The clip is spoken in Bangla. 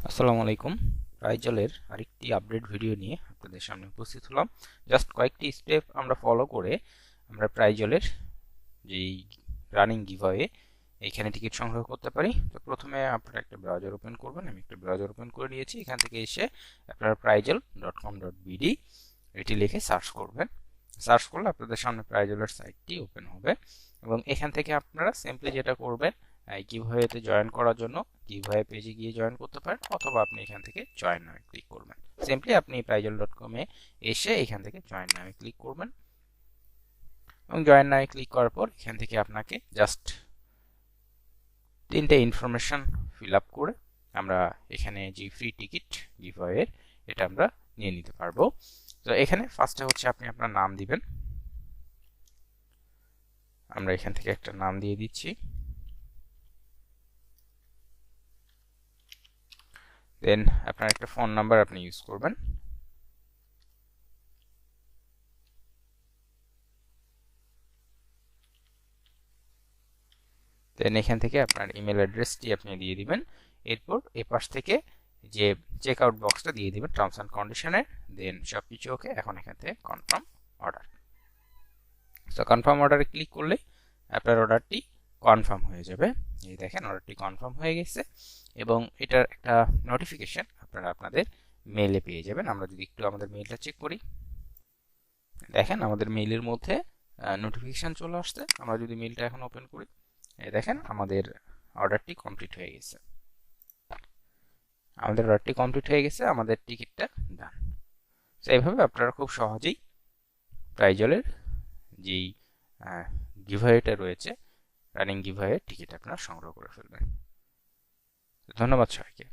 আসসালামু আলাইকুম। প্রাইজলের আরেকটি আপডেট ভিডিও নিয়ে আপনাদের সামনে উপস্থিত হলাম। জাস্ট কয়েকটি স্টেপ আমরা ফলো করে আমরা প্রাইজলের যেই রানিং গিভঅ্যাওয়ে এইখানে টিকিট সংগ্রহ করতে পারি। তো প্রথমে আপনারা একটা ব্রাউজার ওপেন করবেন। আমি একটা ব্রাউজার ওপেন করে নিয়েছি। এখান থেকে এসে আপনারা prizl.com.bd এটি লিখে সার্চ করবেন। সার্চ করলে আপনাদের সামনে প্রাইজলের সাইটটি ওপেন হবে এবং এখান থেকে আপনারা সিম্পলি যেটা করবেন, গিভঅ্যাওয়েতে জয়েন করার জন্য গিভঅ্যাওয়ে পেজে গিয়ে জয়েন করতে পারেন, অথবা আপনি এখান থেকে জয়েন নামে ক্লিক করবেন। সিম্পলি আপনি prizl.com এ এসে এখান থেকে জয়েন নামে ক্লিক করবেন এবং জয়েন নামে ক্লিক করার পর এখান থেকে আপনাকে জাস্ট তিনটে ইনফরমেশন ফিল আপ করে আমরা এখানে যে ফ্রি টিকিট গিভঅ্যাওয়ের এটা আমরা নিয়ে নিতে পারবো। তো এখানে ফার্স্টে হচ্ছে আপনি আপনার নাম দিবেন। আমরা এখান থেকে একটা নাম দিয়ে দিচ্ছি। দেন আপনার একটা ফোন নাম্বার আপনি ইউজ করবেন। দেন এখান থেকে আপনার ইমেল অ্যাড্রেসটি আপনি দিয়ে দিবেন। এরপর এপাশ থেকে যে চেক আউট বক্সটা দিয়ে দিবেন টার্মস অ্যান্ড কন্ডিশনের। দেন সব কিছু ওকে। এখন এখান থেকে কনফার্ম অর্ডার। সো কনফার্ম অর্ডারে ক্লিক করলে আপনার অর্ডারটি কনফার্ম হয়ে যাবে। এই দেখেন অর্ডারটি কনফার্ম হয়ে গেছে এবং এটার একটা নোটিফিকেশন আপনারা আপনাদের মেইলে পেয়ে যাবেন। আমরা যদি একটু আমাদের মেইলটা চেক করি, দেখেন আমাদের মেইলের মধ্যে নোটিফিকেশন চলে আসছে। আমরা যদি মেইলটা এখন ওপেন করি, এই দেখেন আমাদের অর্ডারটি কমপ্লিট হয়ে গেছে। আমাদের টিকিটটা ডান। তো এইভাবে আপনারা খুব সহজেই প্রাইজলের যেই গিভঅ্যাওয়েটা রয়েছে, রানিং গিভঅ্যাওয়ে টিকিট আপনারা সংগ্রহ করে ফেলবেন। ধন্যবাদ সবাইকে।